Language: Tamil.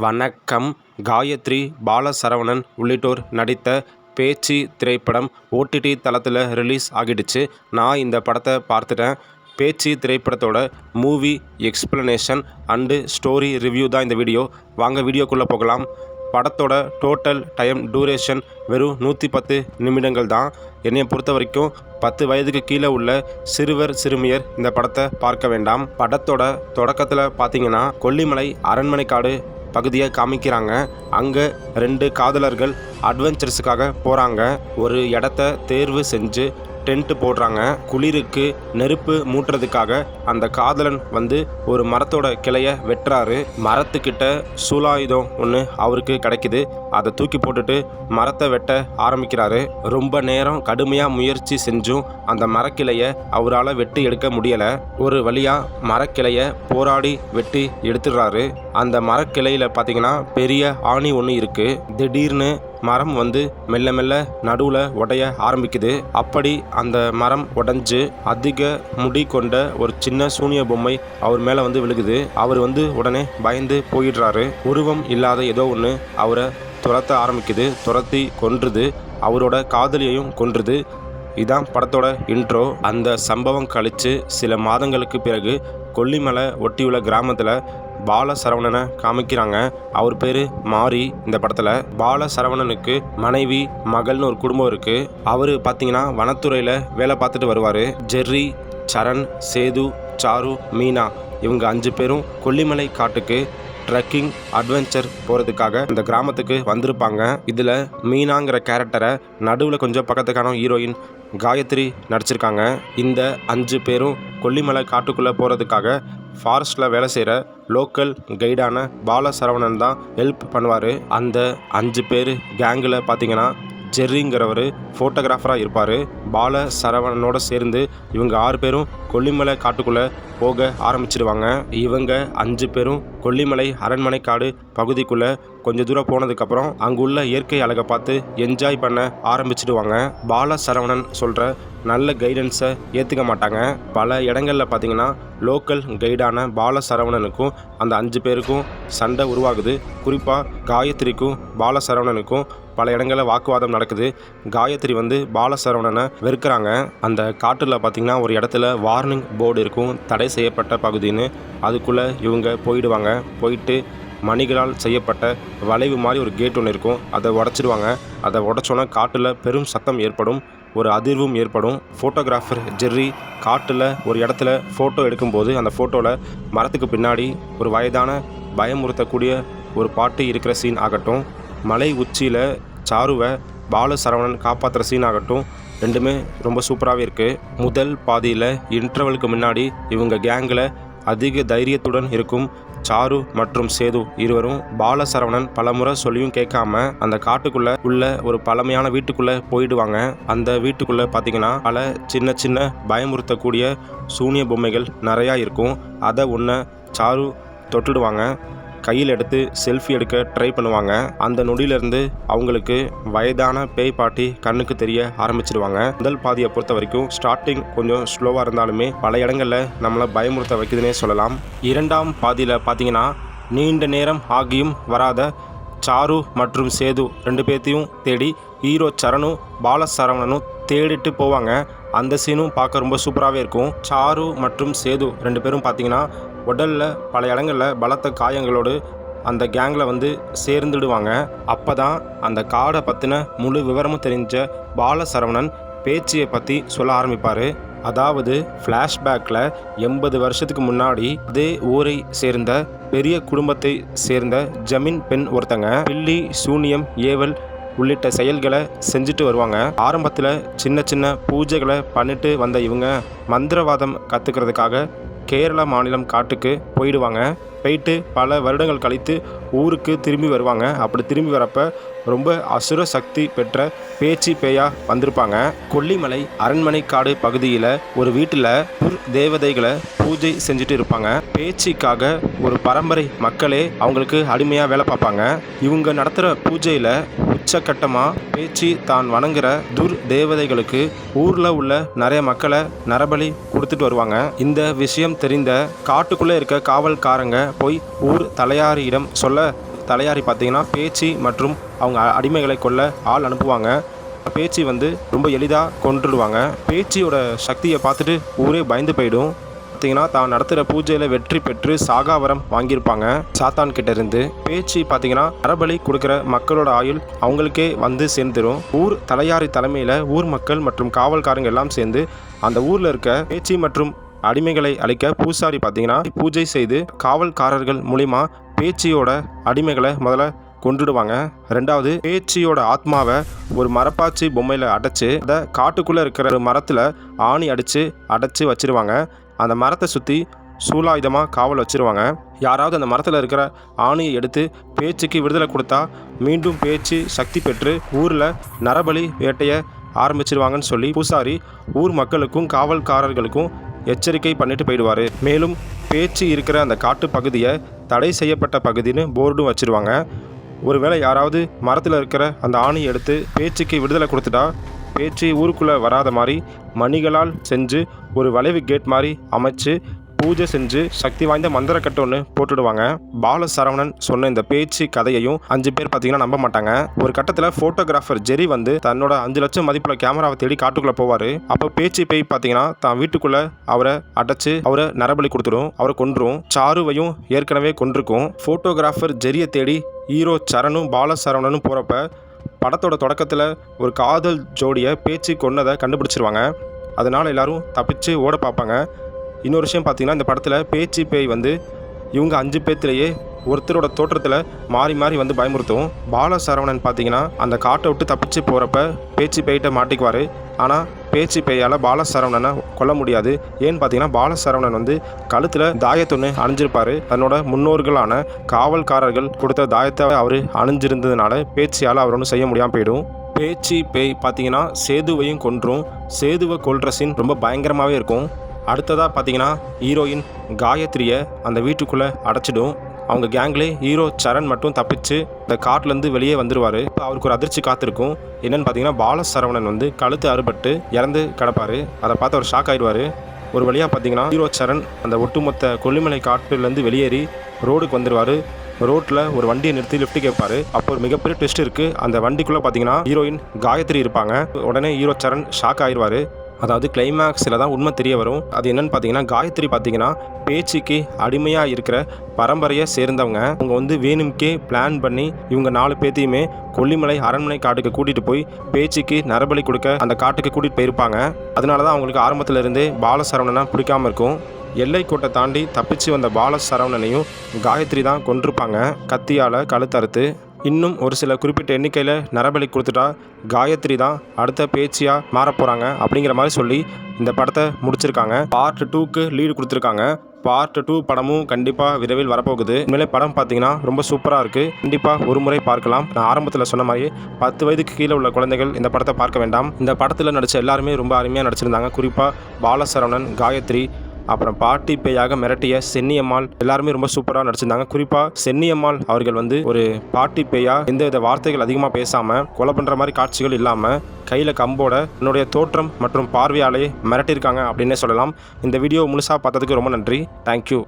வணக்கம். காயத்ரி, பாலசரவணன் உள்ளிட்டோர் நடித்த பேச்சு திரைப்படம் OTT தளத்தில் ரிலீஸ் ஆகிடுச்சு. நான் இந்த படத்தை பார்த்துட்டேன். பேச்சு திரைப்படத்தோட movie explanation and story review தான் இந்த வீடியோ. வாங்க வீடியோக்குள்ளே போகலாம். படத்தோட டோட்டல் டைம் டூரேஷன் வெறும் 110 நிமிடங்கள் தான். என்னையை பொறுத்த வரைக்கும் 10 வயதுக்கு கீழே உள்ள சிறுவர் சிறுமியர் இந்த படத்தை பார்க்க வேண்டாம். படத்தோட தொடக்கத்தில் பார்த்தீங்கன்னா கொல்லிமலை அரண்மனைக்காடு பகுதியை காமிக்கிறாங்க. அங்கே 2 காதலர்கள் அட்வென்ச்சர்ஸுக்காக போகிறாங்க. ஒரு இடத்த தேர்வு செஞ்சு டென்ட் போடுறாங்க. குளிருக்கு நெருப்பு மூட்டுறதுக்காக அந்த காதலன் ஒரு மரத்தோட கிளைய வெட்டுறாரு. மரத்துக்கிட்ட சூலாயுதம் ஒன்று அவருக்கு கிடைக்குது. அதை தூக்கி போட்டுட்டு மரத்தை வெட்ட ஆரம்பிக்கிறாரு. ரொம்ப நேரம் கடுமையாக முயற்சி செஞ்சும் அந்த மரக்கிளையை அவரால் வெட்டி எடுக்க முடியலை. ஒரு வழியாக மரக்கிளையை போராடி வெட்டி எடுத்துடுறாரு. அந்த மரக்கிளையில் பார்த்தீங்கன்னா பெரிய ஆணி ஒன்று இருக்குது. திடீர்னு மரம் மெல்ல மெல்ல நடுவில் உடைய ஆரம்பிக்குது. அப்படி அந்த மரம் உடைஞ்சு அதிக முடி கொண்ட ஒரு சின்ன சூனிய பொம்மை அவர் மேலே விழுகுது. அவர் உடனே பயந்து போயிடுறாரு. உருவம் இல்லாத ஏதோ ஒன்று அவரை துரத்த ஆரம்பிக்குது. துரத்தி கொன்றுது. அவரோட காதலியையும் கொன்றுது. இதான் படத்தோட இன்ட்ரோ. அந்த சம்பவம் கழித்து சில மாதங்களுக்கு பிறகு கொல்லிமலை ஒட்டியுள்ள கிராமத்தில் பாலசரவணனை காமிக்கிறாங்க. அவர் பேர் மாரி. இந்த படத்தில் பாலசரவணனுக்கு மனைவி மகள்னு ஒரு குடும்பம் இருக்குது. அவர் பார்த்தீங்கன்னா வனத்துறையில் வேலை பார்த்துட்டு வருவார். ஜெர்ரி, சரண், சேது, சாரு, மீனா இவங்க 5 பேரும் கொல்லிமலை காட்டுக்கு ட்ரெக்கிங் அட்வென்ச்சர் போகிறதுக்காக இந்த கிராமத்துக்கு வந்திருப்பாங்க. இதில் மீனாங்கிற கேரக்டரை நடுவில் கொஞ்சம் பக்கத்துக்கான ஹீரோயின் காயத்ரி நடிச்சிருக்காங்க. இந்த 5 பேரும் கொல்லிமலை காட்டுக்குள்ளே போகிறதுக்காக ஃபாரஸ்ட்டில் வேலை செய்கிற லோக்கல் கைடான பாலசரவணன் தான் ஹெல்ப் பண்ணுவார். அந்த 5 பேர் கேங்கில் பார்த்தீங்கன்னா ஜெர்ரிங்கிறவர் ஃபோட்டோகிராஃபராக இருப்பார். பாலசரவணனோட சேர்ந்து இவங்க 6 பேரும் கொல்லிமலை காட்டுக்குள்ளே போக ஆரம்பிச்சிடுவாங்க. இவங்க 5 பேரும் கொல்லிமலை அரண்மனைக்காடு பகுதிக்குள்ளே கொஞ்சம் தூரம் போனதுக்கப்புறம் அங்குள்ள இயற்கை அழகை பார்த்து என்ஜாய் பண்ண ஆரம்பிச்சிடுவாங்க. பாலசரவணன் சொல்கிற நல்ல கைடன்ஸை ஏற்றுக்க மாட்டாங்க. பல இடங்களில் பார்த்தீங்கன்னா லோக்கல் கைடான பாலசரவணனுக்கும் அந்த 5 பேருக்கும் சண்டை உருவாகுது. குறிப்பாக காயத்ரிக்கும் பாலசரவணனுக்கும் பல இடங்களில் வாக்குவாதம் நடக்குது. காயத்ரி பாலசரவணனை வெறுக்கிறாங்க. அந்த காட்டில் பார்த்திங்கன்னா ஒரு இடத்துல வார்னிங் போர்டு இருக்கும், தடை செய்யப்பட்ட பகுதின்னு. அதுக்குள்ளே இவங்க போயிடுவாங்க. போயிட்டு மணிகளால் செய்யப்பட்ட வளைவு மாதிரி ஒரு கேட் ஒன்று இருக்கும். அதை உடச்சிடுவாங்க. அதை உடச்சோன்னா காட்டில் பெரும் சத்தம் ஏற்படும், ஒரு அதிர்வும் ஏற்படும். ஃபோட்டோகிராஃபர் ஜெர்ரி காட்டில் ஒரு இடத்துல ஃபோட்டோ எடுக்கும்போது அந்த ஃபோட்டோவில் மரத்துக்கு பின்னாடி ஒரு வயதான பயமுறுத்தக்கூடிய ஒரு பாட்டு இருக்கிற சீன் ஆகட்டும், மலை உச்சியில் சாருவை பாலசரவணன் காப்பாற்றுற சீன் ஆகட்டும், ரெண்டுமே ரொம்ப சூப்பராகவே இருக்குது. முதல் பாதியில் இன்டர்வலுக்கு முன்னாடி இவங்க கேங்கில் அதிக தைரியத்துடன் இருக்கும் சாரு மற்றும் சேது இருவரும் பாலசரவணன் பலமுறை சொல்லியும் கேட்காம அந்த காட்டுக்குள்ளே உள்ள ஒரு பழமையான வீட்டுக்குள்ளே போயிடுவாங்க. அந்த வீட்டுக்குள்ளே பார்த்தீங்கன்னா பல சின்ன சின்ன பயமுறுத்தக்கூடிய சூனிய பொம்மைகள் நிறையா இருக்கும். அதை ஒன்று சாரு தொட்டுடுவாங்க. கையில் எடுத்து செல்ஃபி எடுக்க ட்ரை பண்ணுவாங்க. அந்த நொடியிலேருந்து அவங்களுக்கு வயதான பேய் பாட்டி கண்ணுக்கு தெரிய ஆரம்பிச்சிடுவாங்க. முதல் பாதியை பொறுத்த வரைக்கும் ஸ்டார்டிங் கொஞ்சம் ஸ்லோவாக இருந்தாலுமே பல இடங்களில் நம்மளை பயமுறுத்த வைக்குதுன்னே சொல்லலாம். 2ஆம் பாதியில் பார்த்தீங்கன்னா நீண்ட நேரம் ஆகியும் வராத சாரு மற்றும் சேது 2 பேர்த்தையும் தேடி ஹீரோ சரணும் பாலசரவணனும் தேடிட்டு போவாங்க. அந்த சீனும் பார்க்க ரொம்ப சூப்பராகவே இருக்கும். சாரு மற்றும் சேது 2 பேரும் பார்த்தீங்கன்னா உடலில் பல இடங்களில் பலத்த காயங்களோடு அந்த கேங்கில் சேர்ந்துடுவாங்க. அப்போ தான் அந்த காடை பற்றின முழு விவரமும் தெரிஞ்ச பாலசரவணன் பேச்சியை பற்றி சொல்ல ஆரம்பிப்பார். அதாவது ஃப்ளாஷ்பேக்கில் 80 வருஷத்துக்கு முன்னாடி அதே ஊரை சேர்ந்த பெரிய குடும்பத்தை சேர்ந்த ஜமீன் பெண் ஒருத்தங்க பில்லி, சூனியம், ஏவல் உள்ளிட்ட செயல்களை செஞ்சுட்டு வருவாங்க. ஆரம்பத்தில் சின்ன சின்ன பூஜைகளை பண்ணிட்டு வந்த இவங்க மந்திரவாதம் கற்றுக்கிறதுக்காக கேரளா மாநிலம் காட்டுக்கு போயிடுவாங்க. போயிட்டு பல வருடங்கள் கழித்து ஊருக்கு திரும்பி வருவாங்க. அப்படி திரும்பி வரப்போ ரொம்ப அசுர சக்தி பெற்ற பேச்சு பேயாக வந்திருப்பாங்க. கொல்லிமலை அரண்மனைக்காடு பகுதியில் ஒரு வீட்டில் தேவதைகளை பூஜை செஞ்சுட்டு இருப்பாங்க. பேச்சுக்காக ஒரு பரம்பரை மக்களே அவங்களுக்கு அடிமையாக வேலை பார்ப்பாங்க. இவங்க நடத்துகிற பூஜையில் உச்சக்கட்டமாக பேச்சு தான் வணங்குற தேவதைகளுக்கு ஊரில் உள்ள நிறைய மக்களை நரபலி கொடுத்துட்டு வருவாங்க. இந்த விஷயம் தெரிந்த காட்டுக்குள்ளே இருக்க காவல்காரங்க போய் ஊர் தலையாரியிடம் சொல்ல தலையாரி பார்த்தீங்கன்னா பேச்சு மற்றும் அவங்க அடிமைகளை கொல்ல ஆள் அனுப்புவாங்க. பேச்சு வந்து ரொம்ப எளிதாக கொன்றுடுவாங்க. பேச்சியோட சக்தியை பார்த்துட்டு ஊரே பயந்து போயிடும். பார்த்தீங்கன்னா தான் நடத்துகிற பூஜையில் வெற்றி பெற்று சாகாவரம் வாங்கியிருப்பாங்க சாத்தான் கிட்ட இருந்து. பேச்சு பார்த்தீங்கன்னா நரபலி கொடுக்குற மக்களோட ஆயுள் அவங்களுக்கே வந்து சேர்ந்துடும். ஊர் தலையாரி தலைமையில் ஊர் மக்கள் மற்றும் காவல்காரங்க எல்லாம் சேர்ந்து அந்த ஊரில் இருக்க பேச்சு மற்றும் அடிமைகளை அழிக்க பூசாரி பார்த்தீங்கன்னா பூஜை செய்து காவல்காரர்கள் மூலிமா பேச்சியோட அடிமைகளை முதல்ல கொன்றுடுவாங்க. ரெண்டாவது, பேச்சியோட ஆத்மாவை ஒரு மரப்பாச்சி பொம்மையில் அடைச்சி அதை காட்டுக்குள்ளே இருக்கிற ஒரு மரத்தில் ஆணி அடைச்சி வச்சிருவாங்க. அந்த மரத்தை சுற்றி சூலாயுதமாக காவல் வச்சுருவாங்க. யாராவது அந்த மரத்தில் இருக்கிற ஆணியை எடுத்து பேச்சுக்கு விடுதலை கொடுத்தா மீண்டும் பேச்சு சக்தி பெற்று ஊரில் நரபலி வேட்டையை ஆரம்பிச்சிருவாங்கன்னு சொல்லி பூசாரி ஊர் மக்களுக்கும் காவல்காரர்களுக்கும் எச்சரிக்கை பண்ணிட்டு போயிடுவார். மேலும் பேச்சு இருக்கிற அந்த காட்டு பகுதியை தடை செய்யப்பட்ட பகுதின்னு போர்டும் வச்சுருவாங்க. ஒருவேளை யாராவது மரத்தில் இருக்கிற அந்த ஆணியை எடுத்து பேச்சுக்கு விடுதலை கொடுத்துட்டா பேச்சு ஊருக்குள்ளே வராத மாதிரி மணிகளால் செஞ்சு ஒரு வளைவு கேட் மாதிரி அமைச்சு பூஜை செஞ்சு சக்தி வாய்ந்த மந்திரக்கட்டு ஒன்று போட்டுடுவாங்க. பாலசரவணன் சொன்ன இந்த பேச்சு கதையையும் 5 பேர் பார்த்தீங்கன்னா நம்ப மாட்டாங்க. ஒரு கட்டத்தில் ஃபோட்டோகிராஃபர் ஜெரி வந்து தன்னோட 5 லட்சம் மதிப்புள்ள கேமராவை தேடி காட்டுக்குள்ளே போவார். அப்போ பேச்சு பேய் பார்த்தீங்கன்னா தான் வீட்டுக்குள்ளே அவரை அடைச்சி அவரை நரபலி கொடுத்துடும், அவரை கொன்றும். சாருவையும் ஏற்கனவே கொன்றிருக்கும். ஃபோட்டோகிராஃபர் ஜெரியை தேடி ஹீரோ சரணும் பாலசரவணனும் போகிறப்ப படத்தோட தொடக்கத்தில் ஒரு காதல் ஜோடியை பேச்சு கொன்னதை கண்டுபிடிச்சிருவாங்க. அதனால் எல்லோரும் தப்பிச்சு ஓட பார்ப்பாங்க. இன்னொரு விஷயம் பார்த்தீங்கன்னா, இந்த படத்தில் பேச்சு பேய் வந்து இவங்க 5 பேர்த்திலேயே ஒருத்தரோட தோற்றத்தில் மாறி மாறி வந்து பயமுறுத்தும். பாலசரவணன் பார்த்தீங்கன்னா அந்த காட்டை விட்டு தப்பிச்சு போகிறப்ப பேச்சு பேய்கிட்ட மாட்டிக்குவார். ஆனால் பேச்சு பேயால் பாலசரவணனை கொல்ல முடியாது. ஏன்னு பார்த்தீங்கன்னா பாலசரவணன் வந்து கழுத்தில் தாயத்தொன்று அணிஞ்சிருப்பார். தன்னோட முன்னோர்களான காவல்காரர்கள் கொடுத்த தாயத்தை அவர் அணிஞ்சிருந்ததுனால பேச்சியால் அவர் ஒன்றும் செய்ய முடியாமல் போயிடும். பேச்சு பேய் பார்த்தீங்கன்னா சேதுவையும் கொன்றும். சேதுவை கொல்ற சீன் ரொம்ப பயங்கரமாகவே இருக்கும். அடுத்ததாக பார்த்தீங்கன்னா ஹீரோயின் காயத்ரியை அந்த வீட்டுக்குள்ளே அடைச்சிடும். அவங்க கேங்லேயே ஹீரோ சரண் மட்டும் தப்பிச்சு இந்த காட்டிலேருந்து வெளியே வந்துடுவார். இப்போ அவருக்கு ஒரு அதிர்ச்சி காத்திருக்கும். என்னென்னு பார்த்தீங்கன்னா பாலசரவணன் வந்து கழுத்து அறுபட்டு இறந்து கிடப்பார். அதை பார்த்து அவர் ஷாக் ஆகிடுவார். ஒரு வழியாக பார்த்தீங்கன்னா ஹீரோ சரண் அந்த ஒட்டுமொத்த கொல்லிமலை காட்டுலேருந்து வெளியேறி ரோடுக்கு வந்துடுவார். ரோட்டில் ஒரு வண்டியை நிறுத்தி லிஃப்ட் கேட்பார். அப்போ ஒரு மிகப்பெரிய ட்விஸ்ட் இருக்குது. அந்த வண்டிக்குள்ளே பார்த்தீங்கன்னா ஹீரோயின் காயத்ரி இருப்பாங்க. உடனே ஹீரோ சரண் ஷாக் ஆயிடுவார். அதாவது கிளைமேக்ஸில் தான் உண்மை தெரிய வரும். அது என்னென்னு பார்த்தீங்கன்னா காயத்ரி பார்த்தீங்கன்னா பேச்சுக்கு அடிமையாக இருக்கிற பரம்பரையை சேர்ந்தவங்க. அவங்க வந்து வேணும்கே பிளான் பண்ணி இவங்க 4 பேர்த்தையுமே கொல்லிமலை அரண்மனை காட்டுக்கு கூட்டிகிட்டு போய் பேச்சுக்கு நரபலி கொடுக்க அந்த காட்டுக்கு கூட்டிகிட்டு போயிருப்பாங்க. அதனால தான் அவங்களுக்கு ஆரம்பத்தில் இருந்தே பாலசரவணனை பிடிக்காமல் இருக்கும். எல்லைக்கோட்டை தாண்டி தப்பிச்சு வந்த பாலசரவணனையும் காயத்ரி தான் கொன்றிருப்பாங்க கத்தியால் கழுத்தறுத்து. இன்னும் ஒரு சில குறிப்பிட்ட எண்ணிக்கையில் நரபலி கொடுத்துட்டா காயத்ரி தான் அடுத்த பேச்சியாக மாறப்போகிறாங்க அப்படிங்கிற மாதிரி சொல்லி இந்த படத்தை முடிச்சிருக்காங்க. பார்ட் 2க்கு லீடு கொடுத்துருக்காங்க. பார்ட் 2 படமும் கண்டிப்பாக விரைவில் வரப்போகுது. உண்மையிலே படம் பார்த்தீங்கன்னா ரொம்ப சூப்பராக இருக்குது. கண்டிப்பாக ஒரு முறை பார்க்கலாம். நான் ஆரம்பத்தில் சொன்ன மாதிரி 10 வயதுக்கு கீழே உள்ள குழந்தைகள் இந்த படத்தை பார்க்க வேண்டாம். இந்த படத்தில் நடித்த எல்லாருமே ரொம்ப அருமையாக நடிச்சிருந்தாங்க. குறிப்பாக பாலசரவணன், காயத்ரி, அப்புறம் பாட்டி பேயாக மிரட்டிய சென்னியம்மாள் எல்லாருமே ரொம்ப சூப்பராக நடிச்சிருந்தாங்க. குறிப்பாக சென்னியம்மாள் அவர்கள் வந்து ஒரு பாட்டி பேயா எந்தவித வார்த்தைகள் அதிகமாக பேசாமல் கொலை பண்ணுற மாதிரி காட்சிகள் இல்லாமல் கையில் கம்போட என்னுடைய தோற்றம் மற்றும் பார்வையாலே மிரட்டியிருக்காங்க அப்படின்னே சொல்லலாம். இந்த வீடியோ முழுசாக பார்த்ததுக்கு ரொம்ப நன்றி. தேங்க்யூ.